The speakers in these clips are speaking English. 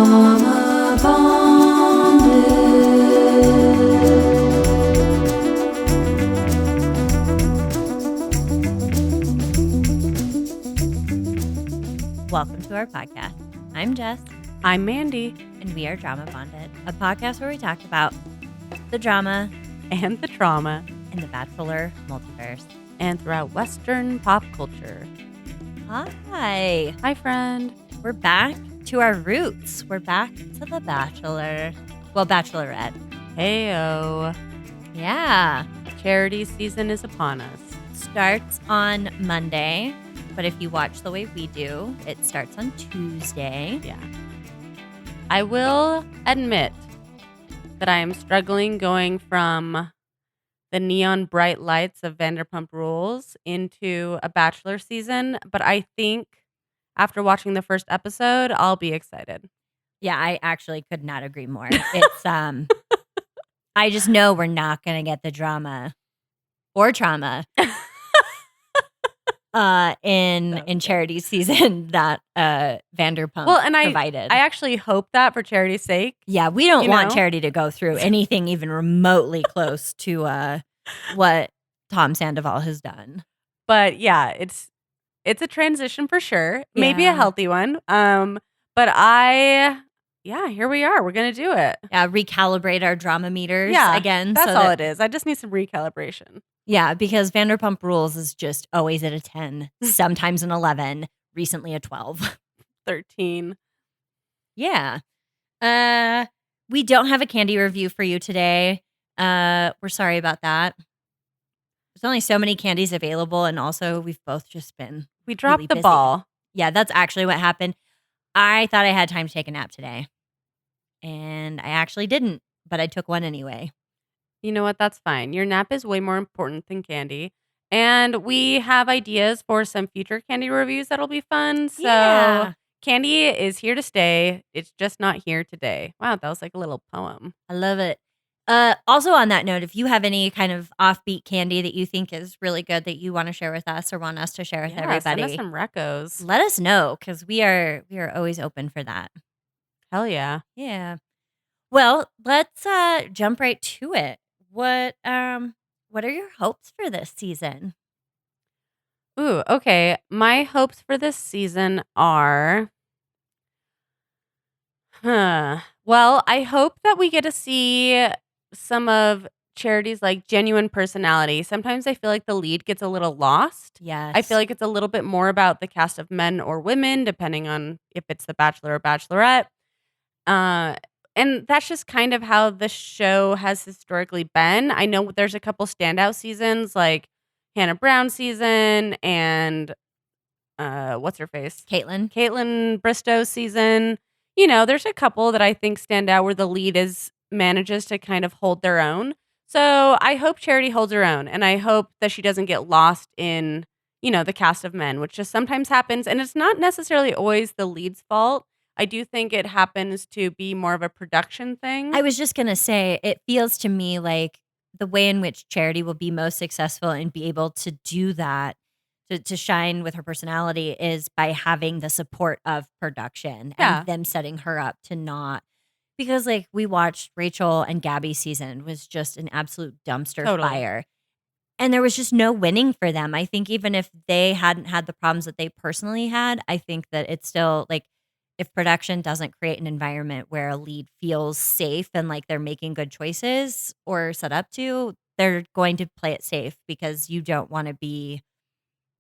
Drauma Bonded. Welcome to our podcast. I'm Jess, I'm Mandy. and we are Drauma Bonded, a podcast where we talk about the drama And the trauma. in the Bachelor multiverse. And throughout Western pop culture. Hi, Hi, friend. we're back to our roots. We're back to the Bachelor. Well, Bachelorette. Heyo. Yeah. Charity season is upon us. Starts on Monday, but if you watch the way we do, it starts on Tuesday. Yeah. I will admit that I am struggling going from the neon bright lights of Vanderpump Rules into a Bachelor season, but I think after watching the first episode, I'll be excited. Yeah, I actually could not agree more. It's I just know we're not gonna get the drama or trauma in charity season that Vanderpump provided. I actually hope that for charity's sake. Yeah, we don't you want know? charity to go through anything even remotely close to what Tom Sandoval has done. But yeah, it's a transition for sure. Maybe a Yeah. healthy one. But here we are. We're gonna do it. Recalibrate our drama meters Yeah, again. That's so all that- it is. I just need some recalibration. Yeah, because Vanderpump Rules is just always at a 10, sometimes an 11, recently a 12. 13. Yeah. We don't have a candy review for you today. We're sorry about that. There's only so many candies available, and also we've both just been We dropped really the busy. ball. Yeah, that's actually what happened. I thought I had time to take a nap today, and I actually didn't, but I took one anyway. You know what? That's fine. Your nap is way more important than candy. And we have ideas for some future candy reviews that'll be fun. So Yeah. candy is here to stay. It's just not here today. Wow, that was like a little poem. I love it. Also on that note, if you have any kind of offbeat candy that you think is really good that you want to share with us or want us to share with Send us everybody, some recos. let us know because we are always open for that. Hell yeah. Yeah. Well, let's jump right to it. What are your hopes for this season? Ooh, okay. My hopes for this season are well, I hope that we get to see some of Charity's like genuine personality. Sometimes I feel like the lead gets a little lost. Yes. I feel like it's a little bit more about the cast of men or women, depending on if it's the Bachelor or Bachelorette. And that's just kind of how the show has historically been. I know there's a couple standout seasons like Hannah Brown season and what's her face? Caitlin Bristow season. You know, there's a couple that I think stand out where the lead manages to kind of hold their own. So I hope Charity holds her own, and I hope that she doesn't get lost in, the cast of men, which just sometimes happens. And it's not necessarily always the lead's fault. I do think it happens to be more of a production thing. I was just going to say, it feels to me like the way in which Charity will be most successful and be able to do that, to shine with her personality, is by having the support of production and them setting her up to not. Because like we watched Rachel and Gabby's season was just an absolute dumpster fire. And there was just no winning for them. I think even if they hadn't had the problems that they personally had, I think that it's still like, if production doesn't create an environment where a lead feels safe and like they're making good choices or set up to, they're going to play it safe because you don't want to be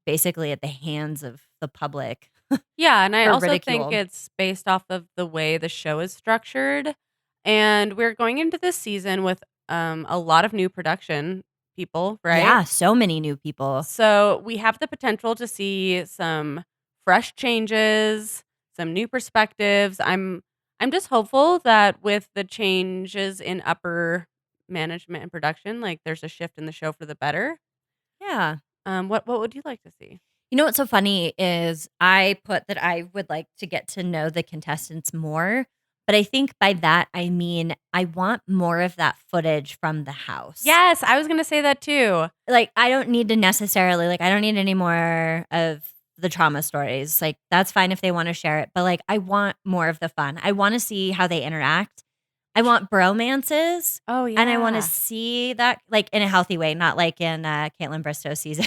basically at the hands of the public. Yeah, and I also ridicule. think it's based off of the way the show is structured. And we're going into this season with a lot of new production people, right? Yeah, so many new people. So we have the potential to see some fresh changes, some new perspectives. I'm just hopeful that with the changes in upper management and production, like there's a shift in the show for the better. Yeah. What would you like to see? You know what's so funny is I put that I would like to get to know the contestants more. But I think by that, I mean, I want more of that footage from the house. Yes, I was going to say that too. Like, I don't need to necessarily, like, I don't need any more of the trauma stories. Like, that's fine if they want to share it, but like, I want more of the fun. I want to see how they interact. I want bromances. Oh, And I want to yeah. see that like in a healthy way, not like in Caitlin Bristow's season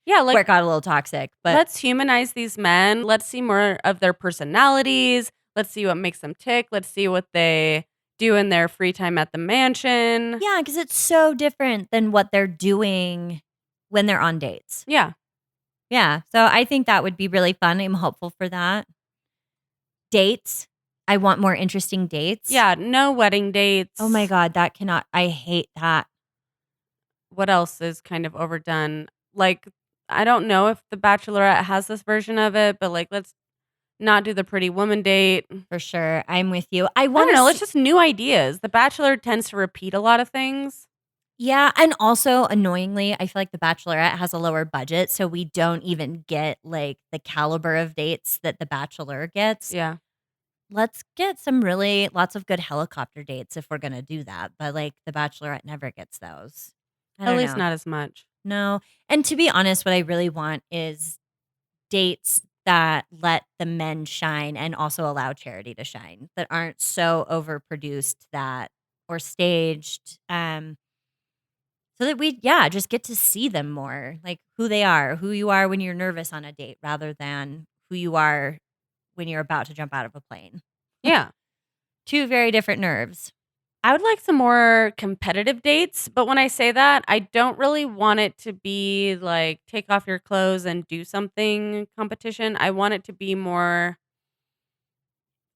Yeah, where like, it got a little toxic. But let's humanize these men. Let's see more of their personalities. Let's see what makes them tick. Let's see what they do in their free time at the mansion. yeah, because it's so different than what they're doing when they're on dates. Yeah. Yeah. So I think that would be really fun. I'm hopeful for that. Dates. I want more interesting dates. Yeah, no wedding dates. Oh my God, I hate that. What else is kind of overdone? Like, I don't know if The Bachelorette has this version of it, but like, let's not do the pretty woman date. For sure. I'm with you. I don't know. It's just new ideas. The Bachelor tends to repeat a lot of things. Yeah. And also, annoyingly, I feel like The Bachelorette has a lower budget. So we don't even get like the caliber of dates that The Bachelor gets. Yeah. Let's get lots of good helicopter dates if we're going to do that. But like The Bachelorette never gets those. At least not as much. No. And to be honest, what I really want is dates that let the men shine and also allow Charity to shine, that aren't so overproduced or staged. So that we just get to see them more, like who they are, who you are when you're nervous on a date rather than who you are when you're about to jump out of a plane. Yeah. Two very different nerves. I would like some more competitive dates, but when I say that, I don't really want it to be like take off your clothes and do something competition. I want it to be more,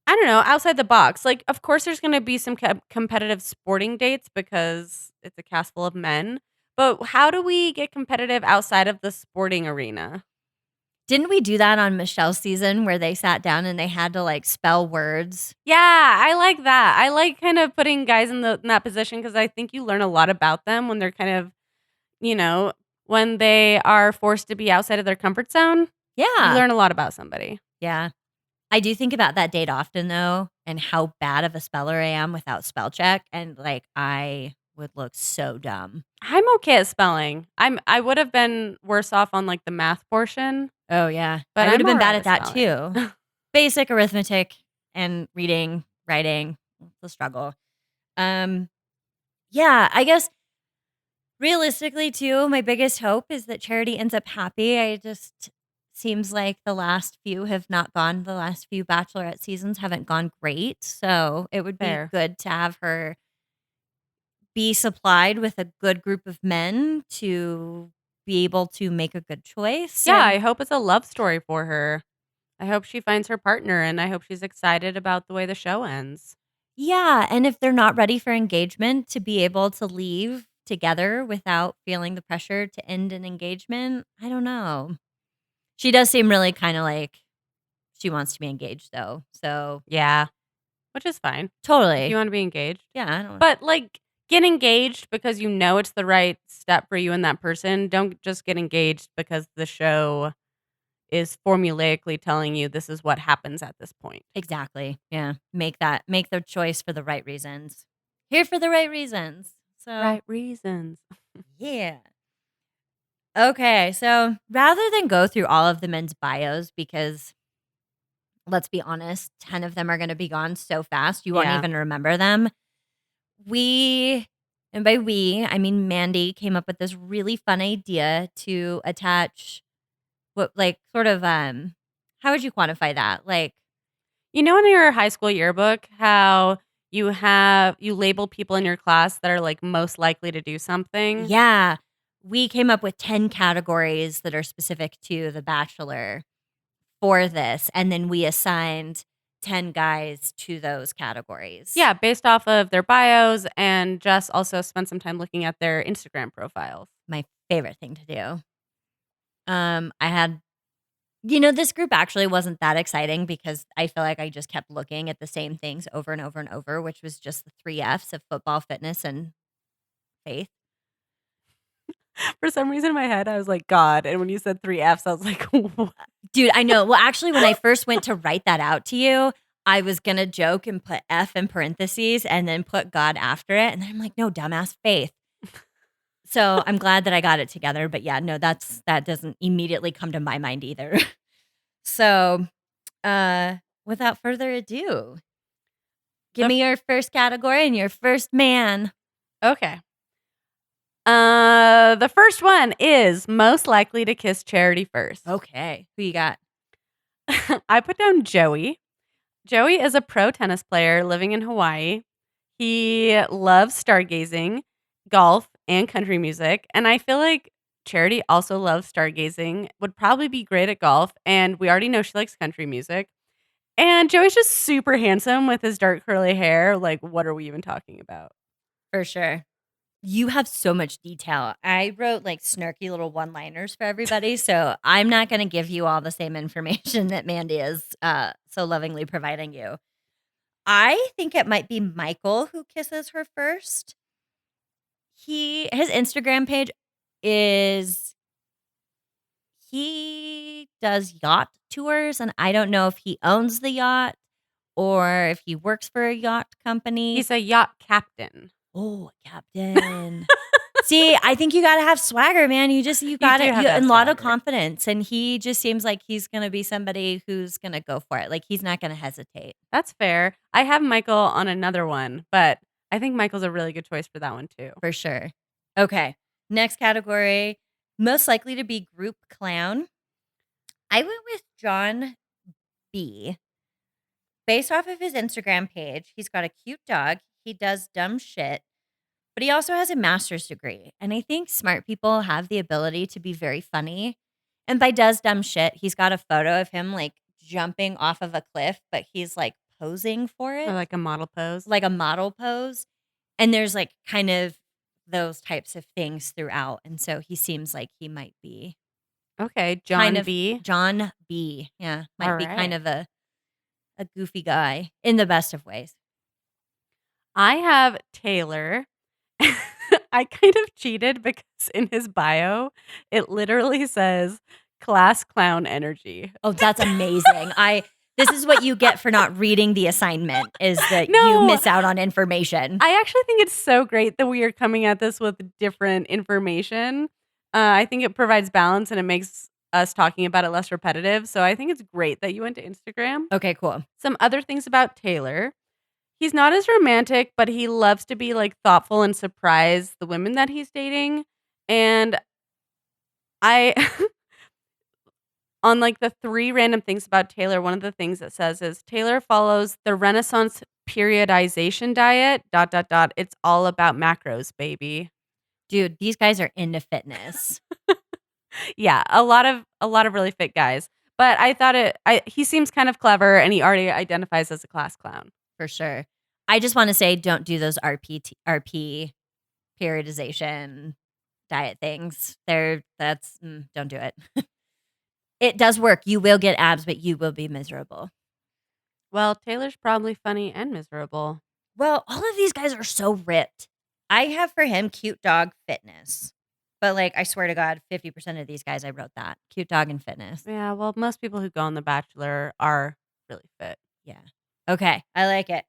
I don't know, outside the box. Like, of course, there's going to be some competitive sporting dates because it's a cast full of men. But how do we get competitive outside of the sporting arena? Didn't we do that on Michelle's season where they sat down and they had to like spell words? Yeah, I like that. I like kind of putting guys in that position because I think you learn a lot about them when they're kind of, when they are forced to be outside of their comfort zone. Yeah. You learn a lot about somebody. Yeah. I do think about that date often though, and how bad of a speller I am without spell check. And like, I would look so dumb. I'm okay at spelling. I would have been worse off on like the math portion. Oh yeah. But I would have been I'm bad alright at with that spelling. too. Basic arithmetic and reading, writing, it's a struggle. Yeah, I guess realistically too, my biggest hope is that Charity ends up happy. I just seems like the last few Bachelorette seasons haven't gone great. So it would be Fair. good to have her be supplied with a good group of men to be able to make a good choice. Yeah, And I hope it's a love story for her. I hope she finds her partner and I hope she's excited about the way the show ends. yeah, and if they're not ready for engagement, to be able to leave together without feeling the pressure to end an engagement, I don't know. She does seem really kind of like she wants to be engaged though. So Yeah, which is fine. If totally. you want to be engaged. Yeah, I don't But like get engaged because you know it's the right step for you and that person. Don't just get engaged because the show is formulaically telling you this is what happens at this point. exactly. Yeah. Make the choice for the right reasons. Here for the right reasons. So Right reasons. yeah. Okay, so rather than go through all of the men's bios, because let's be honest, 10 of them are going to be gone so fast, you won't Yeah. even remember them. And by we, I mean Mandy came up with this really fun idea to attach how would you quantify that? Like, You know in your high school yearbook how you label people in your class that are like most likely to do something? yeah, we came up with 10 categories that are specific to The Bachelor for this. And then we assigned 10 guys to those categories. Yeah, based off of their bios and just also spend some time looking at their Instagram profiles. My favorite thing to do. I had, this group actually wasn't that exciting because I feel like I just kept looking at the same things over and over and over, which was just the 3 F's of football, fitness, and faith. For some reason in my head, I was like, God. And when you said 3 F's, I was like, what? Dude, I know. Well, actually, when I first went to write that out to you, I was going to joke and put F in parentheses and then put God after it. And then I'm like, no, dumbass, faith. So I'm glad that I got it together. But yeah, no, that doesn't immediately come to my mind either. So, without further ado, give The me your first category and your first man. Okay. The first one is most likely to kiss Charity first. Okay. Who you got? I put down Joey. Joey is a pro tennis player living in Hawaii. He loves stargazing, golf, and country music. And I feel like Charity also loves stargazing, would probably be great at golf. And we already know she likes country music. And Joey's just super handsome with his dark curly hair. Like, what are we even talking about? For sure. You have so much detail. I wrote like snarky little one-liners for everybody, so I'm not going to give you all the same information that Mandy is so lovingly providing you. I think it might be Michael who kisses her first. His Instagram page is he does yacht tours, and I don't know if he owns the yacht or if he works for a yacht company. He's a yacht captain. Oh, captain. See, I think you got to have swagger, man. You got do to have to have a lot of swagger. confidence, and he just seems like he's going to be somebody who's going to go for it. Like he's not going to hesitate. That's fair. I have Michael on another one, but I think Michael's a really good choice for that one too. For sure. Okay. Next category, most likely to be group clown. I went with John B. Based off of his Instagram page, he's got a cute dog. He does dumb shit, but he also has a master's degree. And I think smart people have the ability to be very funny. And by does dumb shit, he's got a photo of him like jumping off of a cliff, but he's like posing for it. Or like a model pose. Like a model pose. And there's like kind of those types of things throughout. And so he seems like he might be Okay, John kind of B. John B. Yeah. Might All be kind right. of a goofy guy in the best of ways. I have Taylor. I kind of cheated because in his bio, it literally says class clown energy. Oh, that's amazing. This is what you get for not reading the assignment is that you No. miss out on information. I actually think it's so great that we are coming at this with different information. I think it provides balance and it makes us talking about it less repetitive. So I think it's great that you went to Instagram. Okay, cool. Some other things about Taylor. He's not as romantic, but he loves to be like thoughtful and surprise the women that he's dating. And I on like the 3 random things about Taylor, one of the things it says is Taylor follows the Renaissance periodization diet, ... It's all about macros, baby. Dude, these guys are into fitness. Yeah, a lot of really fit guys. But I thought he seems kind of clever and he already identifies as a class clown. For sure. I just want to say don't do those RP periodization diet things. Don't do it. It does work. You will get abs, but you will be miserable. Well, Taylor's probably funny and miserable. Well, all of these guys are so ripped. I have for him cute dog fitness. But like I swear to God, 50% of these guys I wrote that. Cute dog and fitness. Yeah, well, most people who go on The Bachelor are really fit. Yeah. Okay. I like it.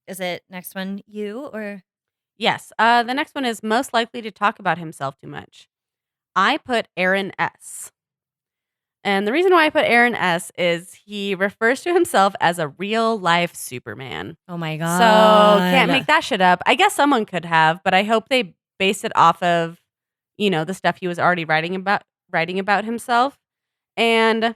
Is it next one you or Yes. The next one is most likely to talk about himself too much. I put Aaron S. And the reason why I put Aaron S is he refers to himself as a real life Superman. oh my God. So can't make that shit up. I guess someone could have, but I hope they base it off of, the stuff he was already writing about himself. And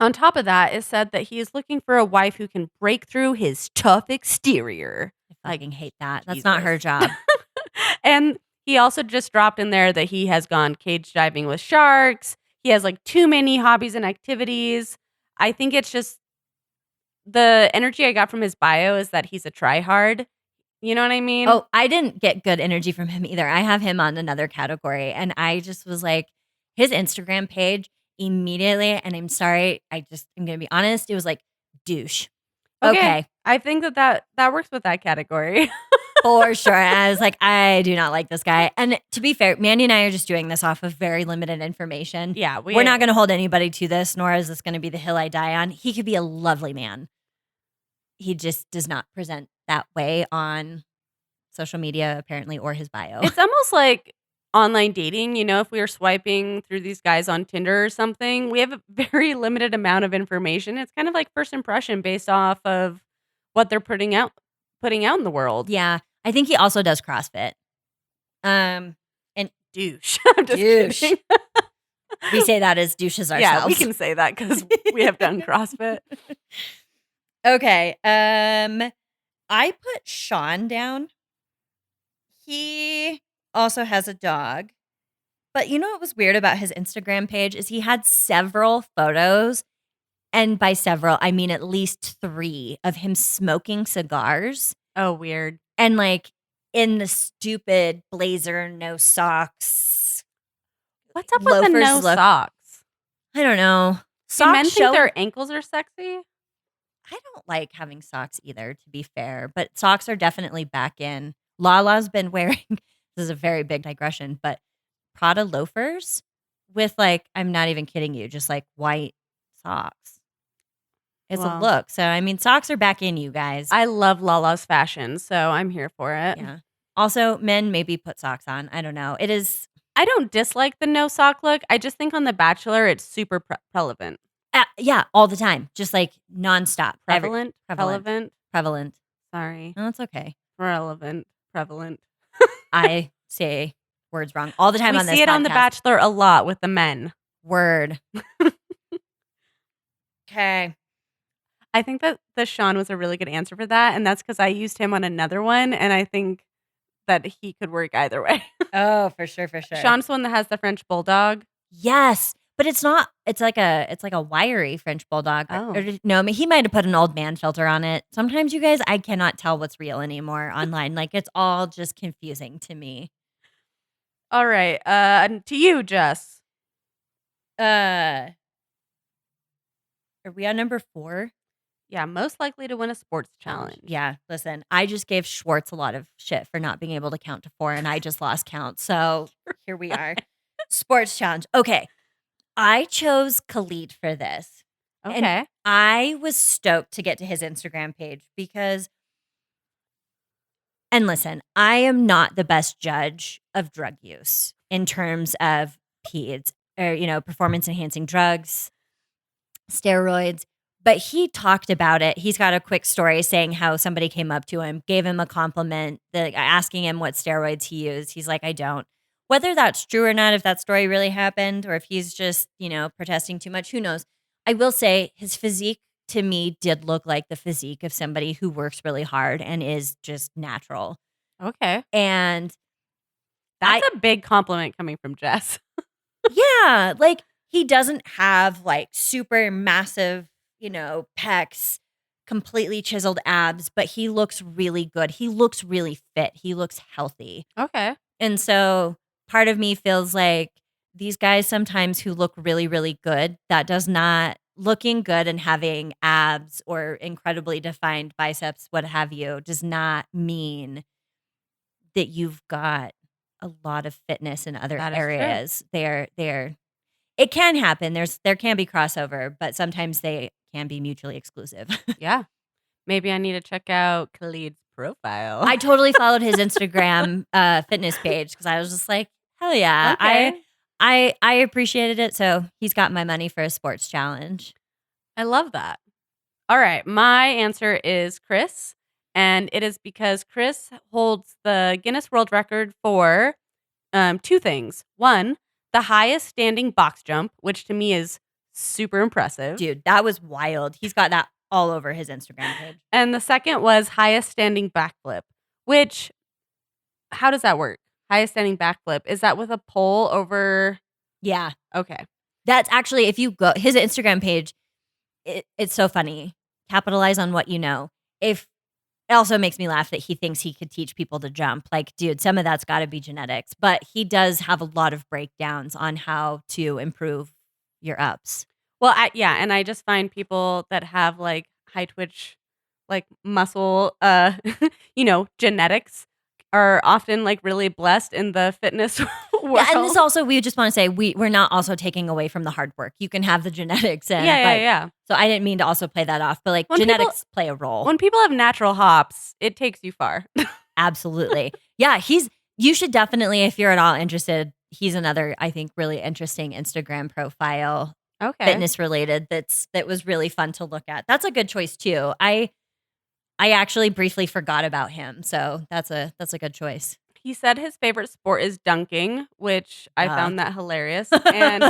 on top of that, it said that he is looking for a wife who can break through his tough exterior. I fucking hate that. That's not her Jesus. job. And he also just dropped in there that he has gone cage diving with sharks. He has like too many hobbies and activities. I think it's just the energy I got from his bio is that he's a tryhard. You know what I mean? Oh, I didn't get good energy from him either. I have him on another category. And I just was like, his Instagram page immediately, and I'm sorry, I'm going to be honest, it was like douche. Okay. I think that works with that category. For sure. And I was like, I do not like this guy. And to be fair, Mandy and I are just doing this off of very limited information. Yeah. We're not going to hold anybody to this, nor is this going to be the hill I die on. He could be a lovely man. He just does not present that way on social media, apparently, or his bio. It's almost like online dating, if we were swiping through these guys on Tinder or something, we have a very limited amount of information. It's kind of like first impression based off of what they're putting out in the world. Yeah. I think he also does CrossFit. And Douche. I'm just douche. kidding. We say that as douches ourselves. Yeah, we can say that because we have done CrossFit. Okay. I put Sean down. He also has a dog. But you know what was weird about his Instagram page is he had several photos, and by several, I mean at least 3 of him smoking cigars Oh, weird. and like in the stupid blazer, no socks. What's up with the Loafers no look- socks? I don't know. Do men Socks think show. their ankles are sexy? I don't like having socks either, to be fair, but socks are definitely back in. Lala's been wearing, this is a very big digression, but Prada loafers with I'm not even kidding you, just white socks. It's a Well. look. So, I mean, socks are back in, you guys. I love Lala's fashion, so I'm here for it. Yeah. Also, men maybe put socks on. I don't know. It is, I don't dislike the no sock look. I just think on The Bachelor, it's super relevant. yeah, all the time. Just nonstop. Prevalent? prevalent. Prevalent. Sorry. No, it's okay. Relevant. Prevalent. I say words wrong all the time We on this see it on The podcast. Bachelor a lot with the men. Word. Okay. I think that the Sean was a really good answer for that, and that's because I used him on another one, and I think that he could work either way. Oh, for sure, for sure. Sean's the one that has the French bulldog. Yes, but it's not. It's like a wiry French bulldog. Oh. No, I mean he might have put an old man filter on it. Sometimes you guys, I cannot tell what's real anymore online. It's all just confusing to me. All right, to you, Jess. Are we on number 4? Yeah, most likely to win a sports challenge. Yeah. Listen, I just gave Schwartz a lot of shit for not being able to count to 4, and I just lost count. So here we are. Sports challenge. Okay. I chose Khalid for this. Okay. And I was stoked to get to his Instagram page because, and listen, I am not the best judge of drug use in terms of PEDs or, performance enhancing drugs, steroids. But he talked about it. He's got a quick story saying how somebody came up to him, gave him a compliment, asking him what steroids he used. He's like, I don't. Whether that's true or not, if that story really happened, or if he's just, protesting too much, who knows? I will say his physique to me did look like the physique of somebody who works really hard and is just natural. Okay. And That's a big compliment coming from Jess. yeah, he doesn't have super massive, pecs, completely chiseled abs, but he looks really good. He looks really fit. He looks healthy. Okay. And so part of me feels like these guys sometimes who look really, really good, that does not, looking good and having abs or incredibly defined biceps, what have you, does not mean that you've got a lot of fitness in other That is true. areas. They're it can happen. There can be crossover, but sometimes they can be mutually exclusive. Yeah. Maybe I need to check out Khalid's profile. I totally followed his Instagram fitness page because I was just like, hell yeah. Okay. I appreciated it. So he's got my money for a sports challenge. I love that. All right. My answer is Chris. And it is because Chris holds the Guinness World Record for 2 things. 1, the highest standing box jump, which to me is super impressive. Dude, that was wild. He's got that all over his Instagram page. And the second was highest standing backflip, which, how does that work? Highest standing backflip. Is that with a pole over? Yeah. Okay. That's actually, if you go, his Instagram page, it's so funny. Capitalize on what you know. It also makes me laugh that he thinks he could teach people to jump. Dude, some of that's got to be genetics. But he does have a lot of breakdowns on how to improve your ups. Well, and I just find people that have high twitch, muscle, genetics are often really blessed in the fitness world. Yeah, and this also, we just want to say we're not also taking away from the hard work. You can have the genetics. And, Yeah. So I didn't mean to also play that off, but When genetics play a role. When people have natural hops, it takes you far. Absolutely. Yeah, You should definitely, if you're at all interested, he's another, I think, really interesting Instagram profile, Okay. fitness related. That was really fun to look at. That's a good choice too. I actually briefly forgot about him, so that's a good choice. He said his favorite sport is dunking, which I Duh. found that hilarious. And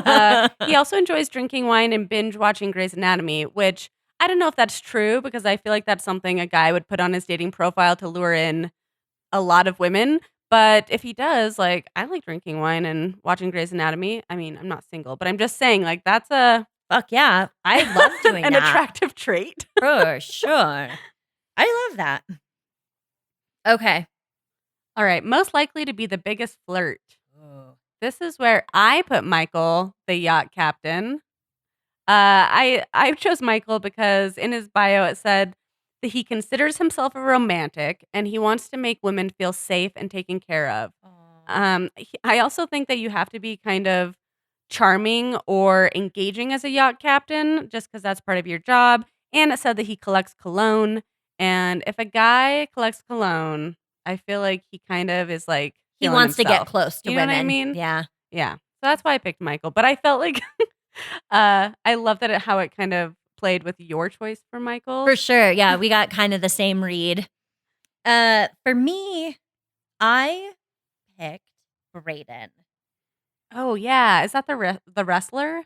he also enjoys drinking wine and binge watching Grey's Anatomy, which I don't know if that's true because I feel like that's something a guy would put on his dating profile to lure in a lot of women. But if he does, like, I like drinking wine and watching Grey's Anatomy. I mean, I'm not single, but I'm just saying, like, that's Fuck yeah, I love doing an that attractive trait. for sure. I love that. Okay. All right, most likely to be the biggest flirt. This is where I put Michael, the yacht captain. I chose Michael because in his bio it said that he considers himself a romantic and he wants to make women feel safe and taken care of. I also think that you have to be kind of charming or engaging as a yacht captain just because that's part of your job. And it said that he collects cologne. And if a guy collects cologne, I feel like he kind of is like He feeling wants to get himself. close to You know women. what I mean? Yeah. Yeah. So that's why I picked Michael. But I felt like I love that how it kind of played with your choice for Michael. For sure. Yeah, we got kind of the same read. For me, I picked Brayden. Oh yeah, is that the wrestler?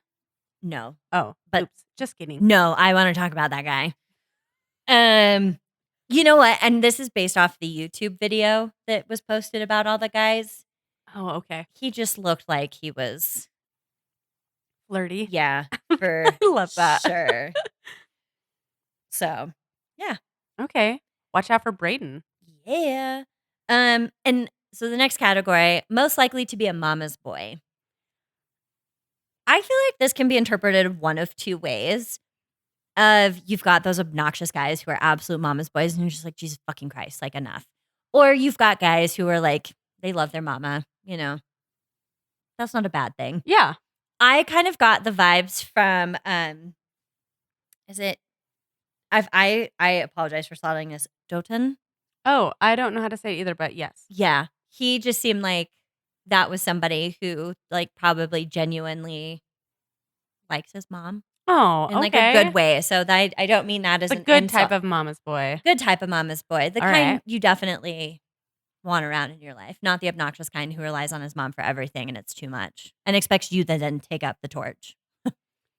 No. Oh, But- oops, just kidding. No, I want to talk about that guy. You know what? And this is based off the YouTube video that was posted about all the guys. Oh, okay. He just looked like he was, Flirty. yeah, for I love that. sure. So, Okay, watch out for Brayden. yeah. And so the next category, most likely to be a mama's boy. I feel like this can be interpreted one of two ways. You've got those obnoxious guys who are absolute mama's boys and you're just like, Jesus fucking Christ, like enough. Or you've got guys who are like, they love their mama, you know. That's not a bad thing. Yeah. I kind of got the vibes from is it I apologize for slaughtering this. Doten? Oh, I don't know how to say it either, but yes. Yeah. He just seemed like that was somebody who like probably genuinely likes his mom Oh, in okay. like a good way. So that I don't mean that as The an good insult. type of mama's boy. Good type of mama's boy. The All kind right. you definitely want around in your life. Not the obnoxious kind who relies on his mom for everything and it's too much. And expects you to then take up the torch.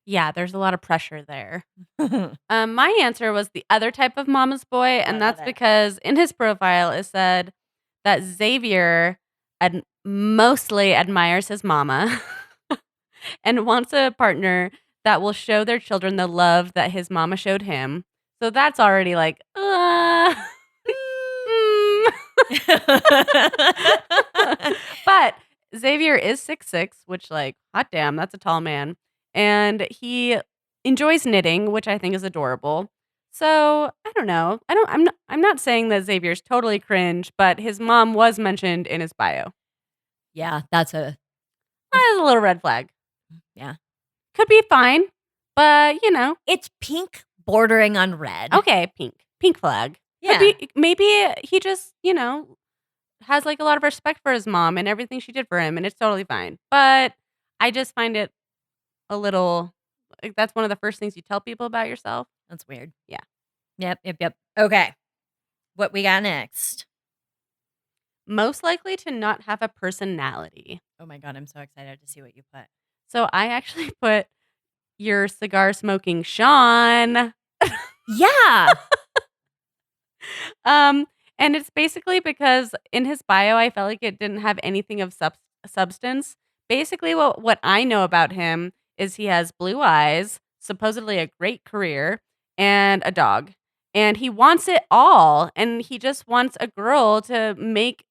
Yeah, there's a lot of pressure there. My answer was the other type of mama's boy, and love that's it. because in his profile it said that Xavier mostly admires his mama and wants a partner that will show their children the love that his mama showed him. So that's already like, But Xavier is 6'6", which like, hot damn, that's a tall man. And he enjoys knitting, which I think is adorable. So I don't know. I'm not saying that Xavier's totally cringe, but his mom was mentioned in his bio. Yeah, that's a That's a little red flag. yeah. Could be fine, but you know. It's pink bordering on red. Okay, pink flag. Yeah. Could be, maybe he just, you know, has like a lot of respect for his mom and everything she did for him, and it's totally fine. But I just find it a little like that's one of the first things you tell people about yourself. That's weird. Yeah. Yep. Okay. What we got next? Most likely to not have a personality. Oh my God, I'm so excited to see what you put. So I actually put your cigar smoking Sean. Yeah. And it's basically because in his bio, I felt like it didn't have anything of substance. Basically, what I know about him is he has blue eyes, supposedly a great career, and a dog. And he wants it all. And he just wants a girl to make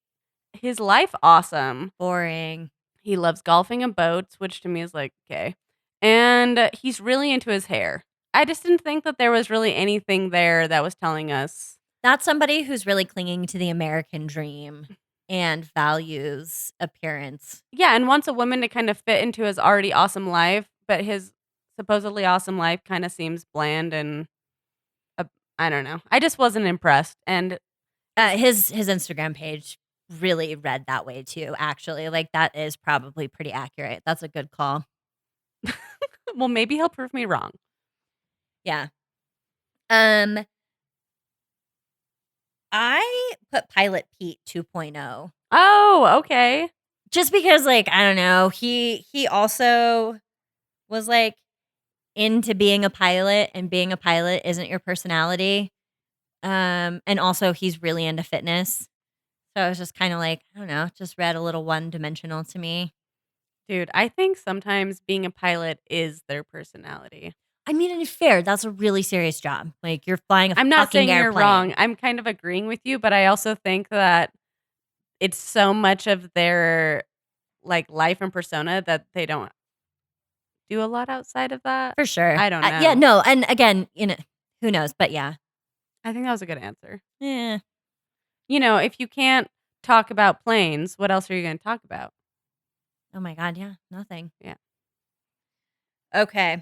his life awesome. Boring. He loves golfing and boats, which to me is like, okay. And he's really into his hair. I just didn't think that there was really anything there that was telling us. That's somebody who's really clinging to the American dream and values appearance. Yeah, and wants a woman to kind of fit into his already awesome life, but his supposedly awesome life kind of seems bland and I don't know. I just wasn't impressed. And His Instagram page really read that way too, actually. Like, that is probably pretty accurate. That's a good call. Well, maybe he'll prove me wrong. Yeah. I put Pilot Pete 2.0 Oh, okay. just because, like, I don't know, he also was, like, into being a pilot, and being a pilot isn't your personality. And also he's really into fitness. So I was just kind of like, I don't know, just read a little one-dimensional to me. Dude, I think sometimes being a pilot is their personality. I mean, and it's fair. That's a really serious job. Like, you're flying a I'm not fucking saying you're airplane. wrong. I'm kind of agreeing with you, but I also think that it's so much of their like life and persona that they don't do a lot outside of that. For sure. I don't know. Yeah, no. And again, who knows? But yeah. I think that was a good answer. Yeah. You know, if you can't talk about planes, what else are you going to talk about? Oh my God. Yeah. Nothing. Yeah. Okay.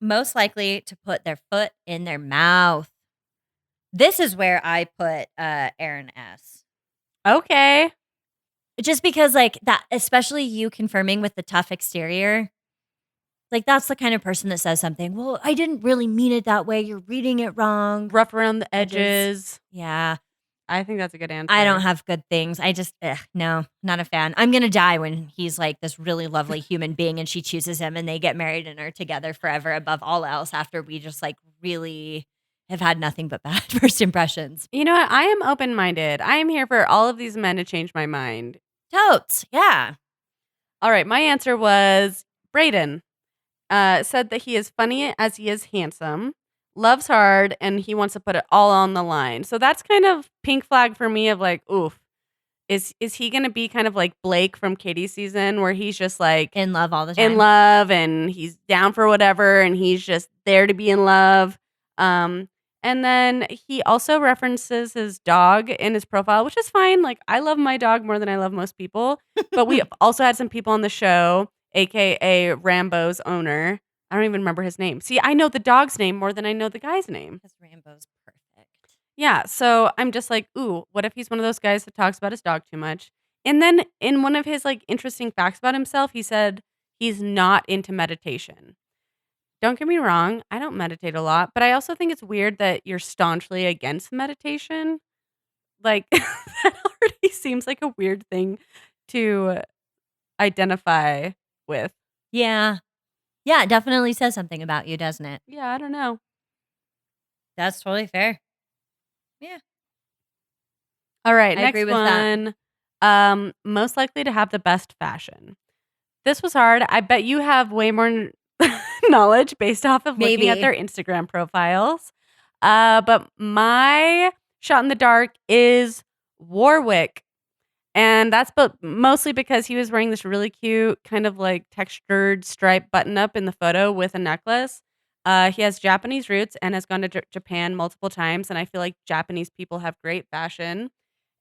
Most likely to put their foot in their mouth. This is where I put Aaron S. Okay. Just because, like, that, especially you confirming with the tough exterior, like, that's the kind of person that says something, well, I didn't really mean it that way. You're reading it wrong. Rough around the edges. Yeah. I think that's a good answer. I don't have good things. I just, no, not a fan. I'm going to die when he's like this really lovely human being and she chooses him and they get married and are together forever above all else after we just like really have had nothing but bad first impressions. You know what? I am open-minded. I am here for all of these men to change my mind. Totes. Yeah. All right. My answer was Brayden. Said that he is funny as he is handsome, loves hard, and he wants to put it all on the line. So that's kind of pink flag for me of like, oof. Is he going to be kind of like Blake from Katie's season where he's just like In love all the time. in love and he's down for whatever and he's just there to be in love. And then he also references his dog in his profile, which is fine. Like, I love my dog more than I love most people. But we also had some people on the show, aka Rambo's owner. I don't even remember his name. See, I know the dog's name more than I know the guy's name. Because Rambo's perfect. Yeah, so I'm just like, ooh, what if he's one of those guys that talks about his dog too much? And then in one of his like interesting facts about himself, he said he's not into meditation. Don't get me wrong, I don't meditate a lot, but I also think it's weird that you're staunchly against meditation. Like, that already seems like a weird thing to identify with. Yeah. Yeah, it definitely says something about you, doesn't it? Yeah, I don't know. That's totally fair. Yeah. All right, I next agree with that. one. Most likely to have the best fashion. This was hard. I bet you have way more knowledge based off of looking at Maybe. their Instagram profiles. But my shot in the dark is Warwick. And that's mostly because he was wearing this really cute kind of like textured striped button up in the photo with a necklace. He has Japanese roots and has gone to Japan multiple times. And I feel like Japanese people have great fashion.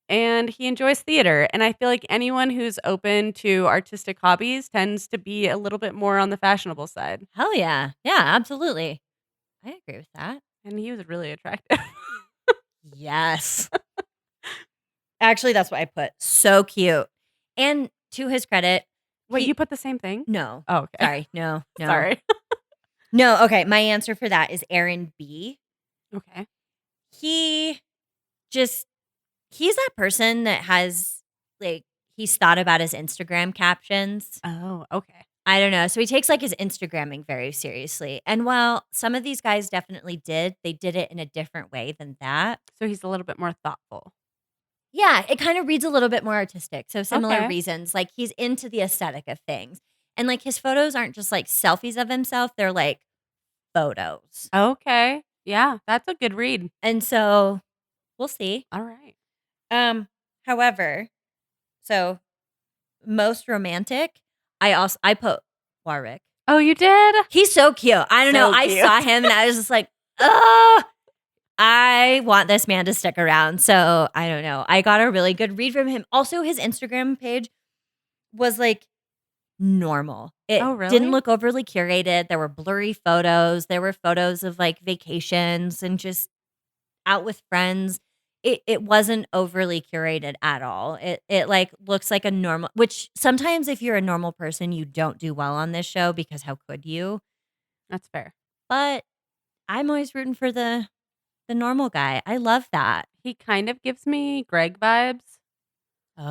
And he enjoys theater. And I feel like anyone who's open to artistic hobbies tends to be a little bit more on the fashionable side. Hell yeah. Yeah, absolutely. I agree with that. And he was really attractive. Yes. Actually, that's what I put. So cute. And to his credit, Wait, he- you put the same thing? no. Oh, okay. Sorry. No. Sorry. No. Okay. My answer for that is Aaron B. Okay. He's that person that has, like, he's thought about his Instagram captions. Oh, okay. I don't know. So he takes like his Instagramming very seriously. And while some of these guys definitely they did it in a different way than that. So he's a little bit more thoughtful. Yeah, it kind of reads a little bit more artistic. So similar Okay. reasons. Like, he's into the aesthetic of things. And like, his photos aren't just like selfies of himself, they're like photos. Okay. Yeah, that's a good read. And so we'll see. All right. However, so most romantic, I put Warwick. Oh, you did? He's so cute. I don't know. So I cute. saw him and I was just like, oh, I want this man to stick around. So I don't know. I got a really good read from him. Also, his Instagram page was like normal. It Oh, really? didn't look overly curated. There were blurry photos. There were photos of like vacations and just out with friends. it wasn't overly curated at all. It like looks like a normal, which sometimes if you're a normal person, you don't do well on this show because how could you? That's fair. But I'm always rooting for the normal guy. I love that. He kind of gives me Greg vibes. Oh.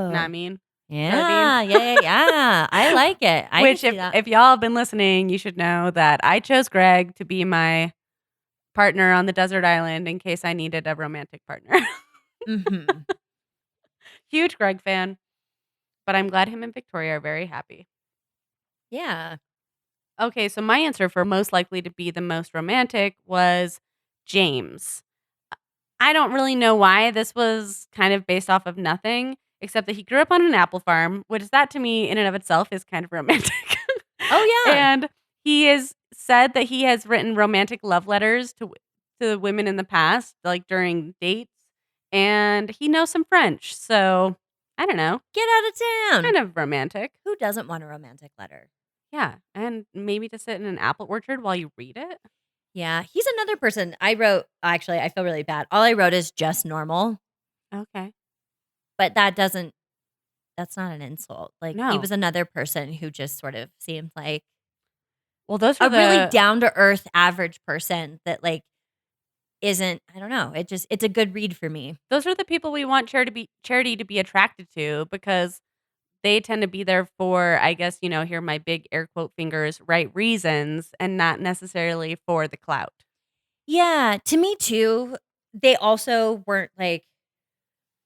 Know what I mean? Yeah, yeah. I like it. I Which, can see that. if y'all have been listening, you should know that I chose Greg to be my partner on the desert island in case I needed a romantic partner. Mhm. Huge Greg fan, but I'm glad him and Victoria are very happy. Yeah. Okay, so my answer for most likely to be the most romantic was James. I don't really know why. This was kind of based off of nothing, except that he grew up on an apple farm, which that to me in and of itself is kind of romantic. Oh, yeah. And he has said that he has written romantic love letters to women in the past, like during dates, and he knows some French. So, I don't know, Get out of town. kind of romantic. Who doesn't want a romantic letter? Yeah, and maybe to sit in an apple orchard while you read it. Yeah. He's another person I wrote. Actually, I feel really bad. All I wrote is just normal, Okay. but that's not an insult. Like, he No. was another person who just sort of seemed like Well, those are a really down to earth average person that like isn't, I don't know. It's a good read for me. those are the people we want charity to be attracted to because they tend to be there for, I guess, here are my big air quote fingers, right reasons, and not necessarily for the clout. Yeah, to me too. They also weren't like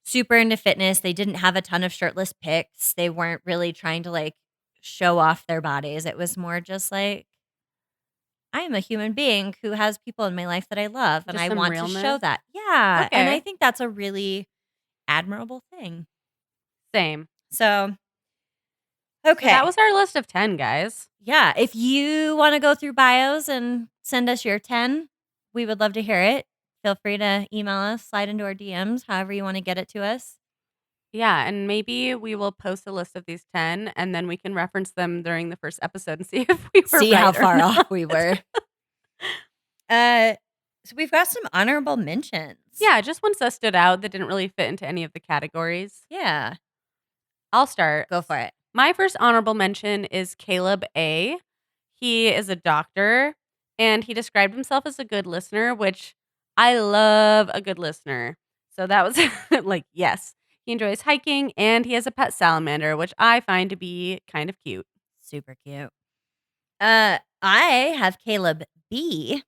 super into fitness. They didn't have a ton of shirtless pics. They weren't really trying to like show off their bodies. It was more just like, I am a human being who has people in my life that I love and Just I some want to show realness? that. Yeah. And I Okay. think that's a really admirable thing. Same. So, So okay. that was our list of 10, guys. Yeah. If you want to go through bios and send us your 10, we would love to hear it. Feel free to email us, slide into our DMs, however you want to get it to us. Yeah, and maybe we will post a list of these 10 and then we can reference them during the first episode and see if we were See right how or far not. off we were. So we've got some honorable mentions. Yeah, just ones that stood out that didn't really fit into any of the categories. Yeah. I'll start. Go for it. My first honorable mention is Caleb A. He is a doctor and he described himself as a good listener, which I love a good listener. So that was like, yes. He enjoys hiking and he has a pet salamander, which I find to be kind of cute. Super cute. I have Caleb B.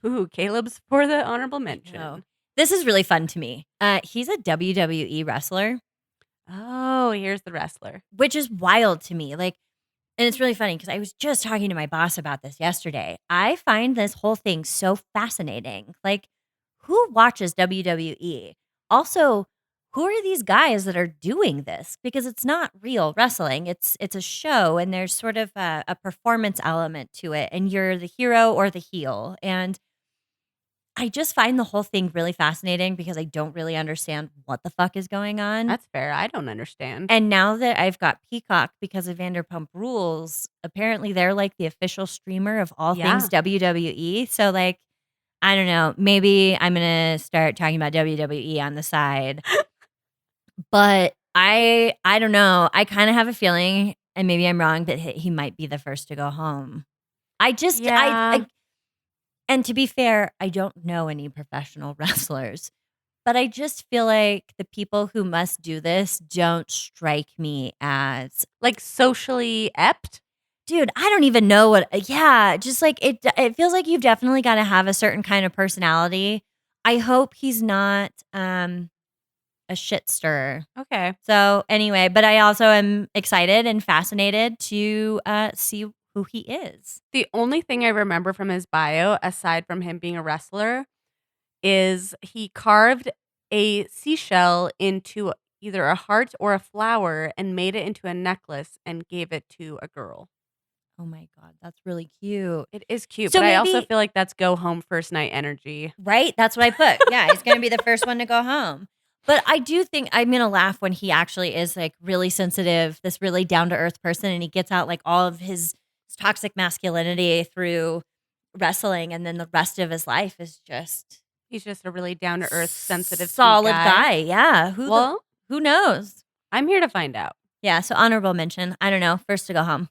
Ooh, Caleb's for the honorable mention. know. This is really fun to me. He's a WWE wrestler, Oh, here's the wrestler. which is wild to me. Like, and it's really funny because I was just talking to my boss about this yesterday. I find this whole thing so fascinating. Like, who watches WWE? Also, who are these guys that are doing this? Because it's not real wrestling. It's a show, and there's sort of a performance element to it, and you're the hero or the heel. And I just find the whole thing really fascinating because I don't really understand what the fuck is going on. That's fair. I don't understand. And now that I've got Peacock because of Vanderpump Rules, apparently they're like the official streamer of all Yeah. things WWE. So like, I don't know, maybe I'm going to start talking about WWE on the side. But I don't know. I kind of have a feeling, and maybe I'm wrong, that he might be the first to go home. Yeah. And to be fair, I don't know any professional wrestlers. But I just feel like the people who must do this don't strike me as, Like socially ept. dude, I don't even know what, yeah, just like it feels like you've definitely got to have a certain kind of personality. I hope he's not a shit stirrer. Okay. So anyway, but I also am excited and fascinated to see who he is. The only thing I remember from his bio, aside from him being a wrestler, is he carved a seashell into either a heart or a flower and made it into a necklace and gave it to a girl. Oh my God, that's really cute. It is cute, So but I also maybe- feel like that's go home first night energy. Right? That's what I put. Yeah, he's going to be the first one to go home. But I do think I'm going to laugh when he actually is like really sensitive, this really down to earth person, and he gets out like all of his toxic masculinity through wrestling, and then the rest of his life is just He's just a really down to earth, sensitive, sweet solid guy. Yeah. Well, Who knows? I'm here to find out. Yeah. So honorable mention. I don't know. First to go home.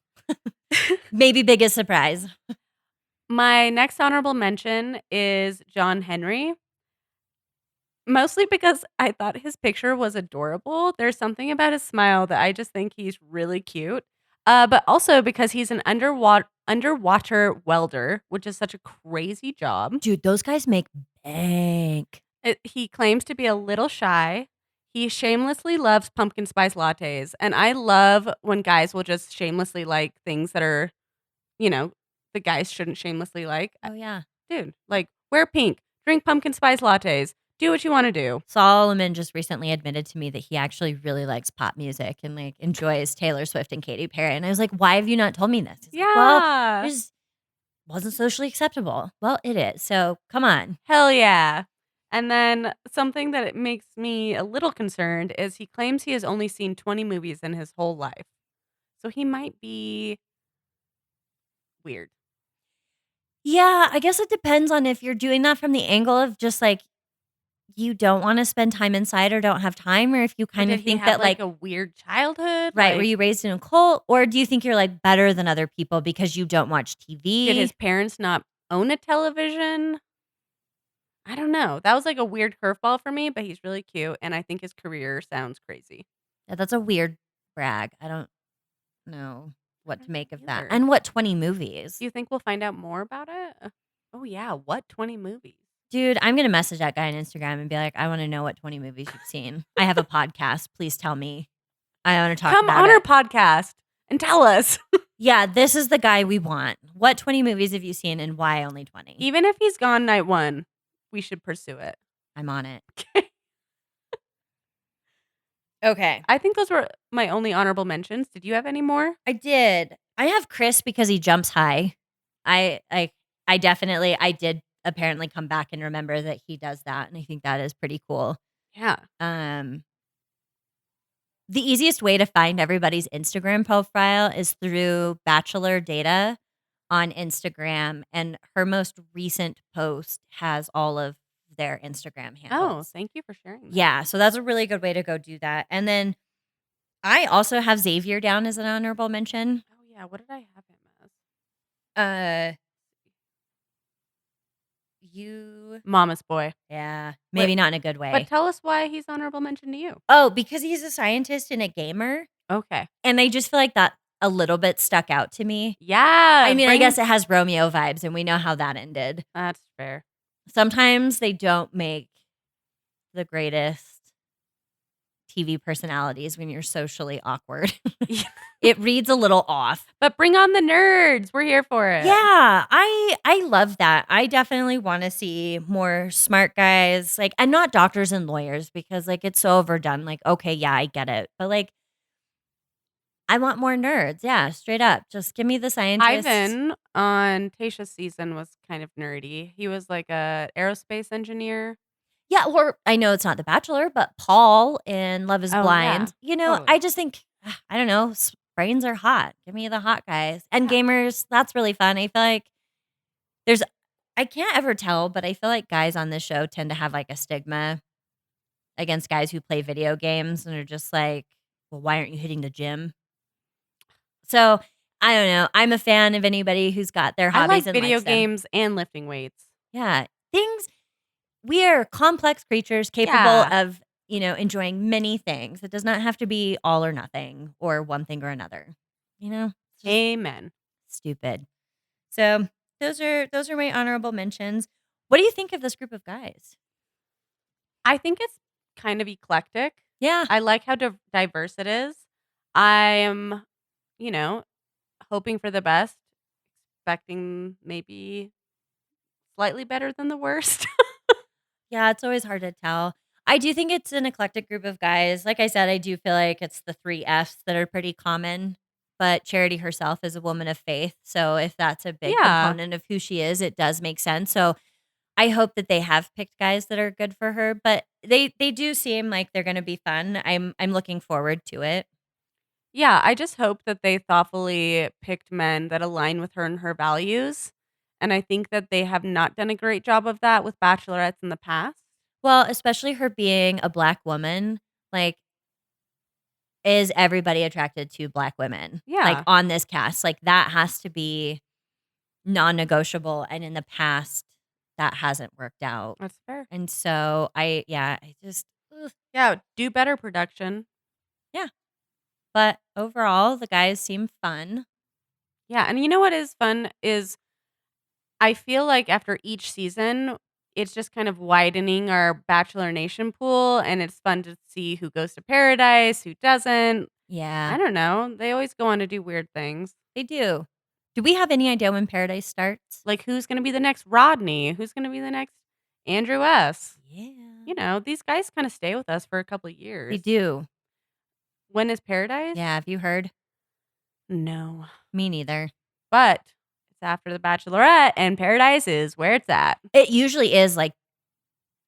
Maybe biggest surprise. My next honorable mention is John Henry. Mostly because I thought his picture was adorable. There's something about his smile that I just think he's really cute. But also because he's an underwater welder, which is such a crazy job. Dude, those guys make bank. He claims to be a little shy. He shamelessly loves pumpkin spice lattes. And I love when guys will just shamelessly like things that are, the guys shouldn't shamelessly like. Oh, yeah. Dude, like wear pink, drink pumpkin spice lattes, do what you want to do. Solomon just recently admitted to me that he actually really likes pop music and like enjoys Taylor Swift and Katy Perry. And I was like, why have you not told me this? He's like, well, it just wasn't socially acceptable. Well, it is. So come on. Hell yeah. And then something that it makes me a little concerned is he claims he has only seen 20 movies in his whole life. So he might be weird. Yeah, I guess it depends on if you're doing that from the angle of just like you don't want to spend time inside or don't have time, or if you kind of think that like a weird childhood, right, were you raised in a cult, or do you think you're like better than other people because you don't watch TV? Did his parents not own a television? I don't know. That was like a weird curveball for me, but he's really cute, and I think his career sounds crazy. Yeah, that's a weird brag. I don't know what to make of that. either. And what 20 movies? Do you think we'll find out more about it? Oh yeah, what 20 movies? Dude, I'm going to message that guy on Instagram and be like, I want to know what 20 movies you've seen. I have a podcast. Please tell me. I want to talk Come about on it. our podcast and tell us. Yeah, this is the guy we want. What 20 movies have you seen and why only 20? Even if he's gone night one, we should pursue it. I'm on it. Okay. I think those were my only honorable mentions. Did you have any more? I did. I have Chris because he jumps high. I did apparently come back and remember that he does that, and I think that is pretty cool. Yeah. The easiest way to find everybody's Instagram profile is through Bachelor Data on Instagram, and her most recent post has all of their Instagram Oh, handles. thank you for sharing that. Yeah, so that's a really good way to go do that. And then I also have Xavier down as an honorable mention. Oh yeah, what did I have him as? Mama's boy. Yeah, maybe not in a good way. But tell us why he's honorable mention to you. Oh, because he's a scientist and a gamer. Okay. And I just feel like that a little bit stuck out to me. Yeah. I mean, I guess it has Romeo vibes, and we know how that ended. That's fair. Sometimes they don't make the greatest TV personalities when you're socially awkward. Yeah. It reads a little off. But bring on the nerds. We're here for it. Yeah, I love that. I definitely want to see more smart guys, like, and not doctors and lawyers, because like it's so overdone. Like, okay, yeah, I get it, but like, I want more nerds. Yeah, straight up, just give me the scientists. Ivan on Tasha's season was kind of nerdy. He was like a aerospace engineer. Yeah, or I know it's not The Bachelor, but Paul in Love is Oh, Blind. yeah, You know, totally. I just think, I don't know, brains are hot. Give me the hot guys. And gamers, that's really fun. I feel like I can't ever tell, but I feel like guys on this show tend to have like a stigma against guys who play video games and are just like, well, why aren't you hitting the gym? So I don't know. I'm a fan of anybody who's got their I hobbies like and video likes them. games and lifting weights. Yeah. We are complex creatures capable Yeah. of, enjoying many things. It does not have to be all or nothing or one thing or another. It's just Amen. stupid. So those are my honorable mentions. What do you think of this group of guys? I think it's kind of eclectic. Yeah. I like how diverse it is. I am, hoping for the best, expecting maybe slightly better than the worst. Yeah, it's always hard to tell. I do think it's an eclectic group of guys. Like I said, I do feel like it's the 3 Fs that are pretty common, but Charity herself is a woman of faith. So if that's a big Yeah. component of who she is, it does make sense. So I hope that they have picked guys that are good for her, but they do seem like they're going to be fun. I'm looking forward to it. Yeah, I just hope that they thoughtfully picked men that align with her and her values And I think that they have not done a great job of that with bachelorettes in the past. Well, especially her being a Black woman, like, is everybody attracted to Black women? Like, Yeah. on this cast, like, that has to be non-negotiable, and in the past, that hasn't worked out. That's fair. And so I just ugh. Yeah, do better production. But overall, the guys seem fun. Yeah, and you know what is fun is I feel like after each season, it's just kind of widening our Bachelor Nation pool, and it's fun to see who goes to paradise, who doesn't. Yeah, I don't know. They always go on to do weird things. they do. Do we have any idea when Paradise starts? Like who's going to be the next Rodney? Who's going to be the next Andrew S? Yeah. You know, these guys kind of stay with us for a couple of years. They do. When is Paradise? Yeah, have you heard? No. Me neither. But it's after the Bachelorette, and Paradise is where it's at. It usually is like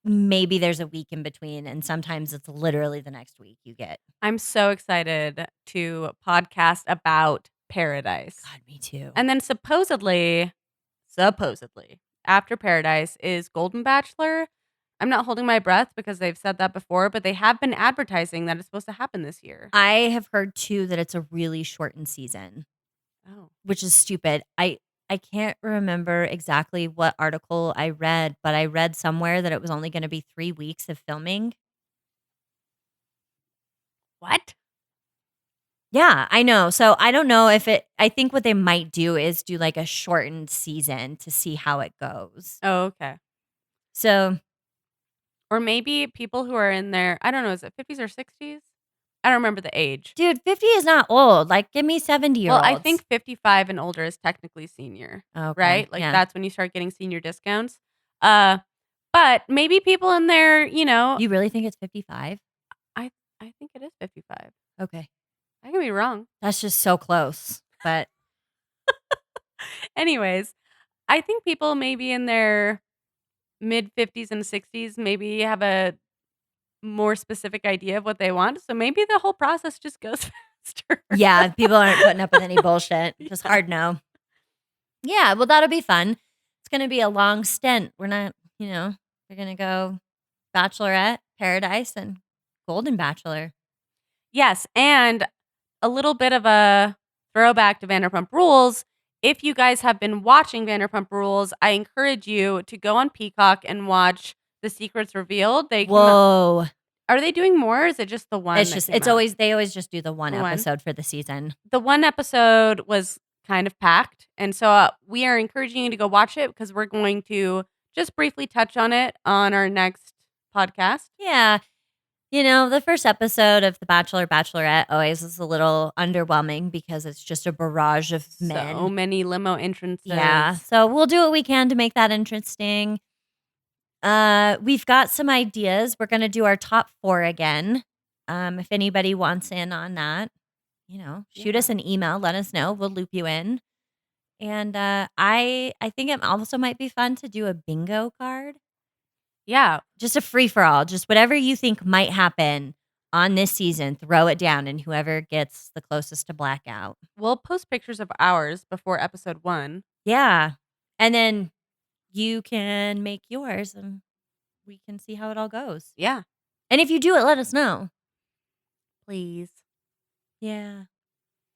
maybe there's a week in between, and sometimes it's literally the next week you get. I'm so excited to podcast about Paradise. God, me too. And then supposedly, after Paradise is Golden Bachelor. I'm not holding my breath because they've said that before, but they have been advertising that it's supposed to happen this year. I have heard too that it's a really shortened season, Oh. which is stupid. I can't remember exactly what article I read, but I read somewhere that it was only going to be 3 weeks of filming. What? Yeah, I know. So I don't know if I think what they might do is do like a shortened season to see how it goes. Oh, okay. So, Or maybe people who are in their, I don't know, is it 50s or 60s? I don't remember the age. dude, 50 is not old. Like, give me 70-year-olds. Well, I think 55 and older is technically senior, okay, right? Like yeah. that's when you start getting senior discounts. But maybe people in their, You really think it's 55? I think it is 55. Okay. I could be wrong. That's just so close. But Anyways, I think people maybe in their mid 50s and 60s maybe have a more specific idea of what they want. So maybe the whole process just goes faster. yeah, people aren't putting up with any bullshit. Just hard no. Yeah, well, that'll be fun. It's going to be a long stint. We're not, we're going to go Bachelorette, Paradise, and Golden Bachelor. Yes, and a little bit of a throwback to Vanderpump Rules. If you guys have been watching Vanderpump Rules, I encourage you to go on Peacock and watch The Secrets Revealed. Whoa. Are they doing more? Or is it just the one? They always just do the one The one? episode for the season. The one episode was kind of packed. And so we are encouraging you to go watch it because we're going to just briefly touch on it on our next podcast. Yeah. The first episode of The Bachelor, Bachelorette always is a little underwhelming because it's just a barrage of men. So many limo entrances. Yeah. So we'll do what we can to make that interesting. We've got some ideas. We're going to do our top 4 again. If anybody wants in on that, shoot us an email. Let us know. We'll loop you in. And I think it also might be fun to do a bingo card. Yeah. Just a free for all. Just whatever you think might happen on this season, throw it down, and whoever gets the closest to blackout. We'll post pictures of ours before episode 1. Yeah. And then you can make yours and we can see how it all goes. Yeah. And if you do it, let us know. Please. Yeah.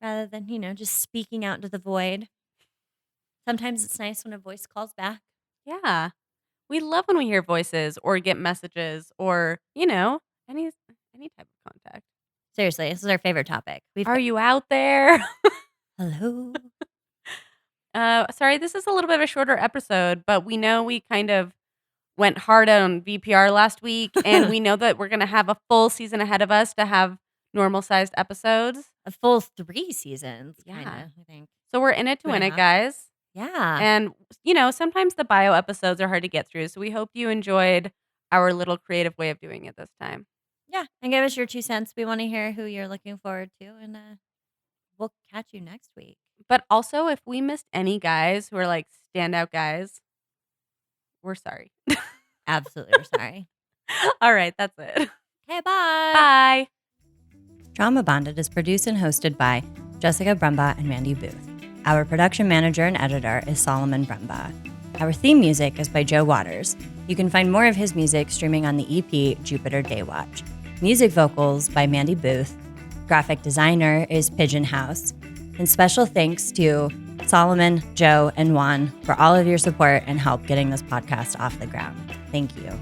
Rather than, just speaking out into the void. Sometimes it's nice when a voice calls back. Yeah. We love when we hear voices or get messages or, any type of contact. Seriously, this is our favorite topic. Are you out there? Hello? Sorry, this is a little bit of a shorter episode, but we know we kind of went hard on VPR last week, and we know that we're going to have a full season ahead of us to have normal-sized episodes. A full 3 seasons, Yeah. kind of, I think. So we're in it to win it, guys. Yeah. And, sometimes the bio episodes are hard to get through, so we hope you enjoyed our little creative way of doing it this time. Yeah, and give us your 2 cents. We want to hear who you're looking forward to, and we'll catch you next week. But also, if we missed any guys who are like standout guys, we're sorry. Absolutely, we're sorry. All right, that's it. Okay, bye. Bye. Drauma Bonded is produced and hosted by Jessica Brumbaugh and Randy Booth. Our production manager and editor is Solomon Brumbaugh. Our theme music is by Joe Waters. You can find more of his music streaming on the EP Jupiter Daywatch. Music vocals by Mandy Booth. Graphic designer is Pigeon House. And special thanks to Solomon, Joe, and Juan for all of your support and help getting this podcast off the ground. Thank you.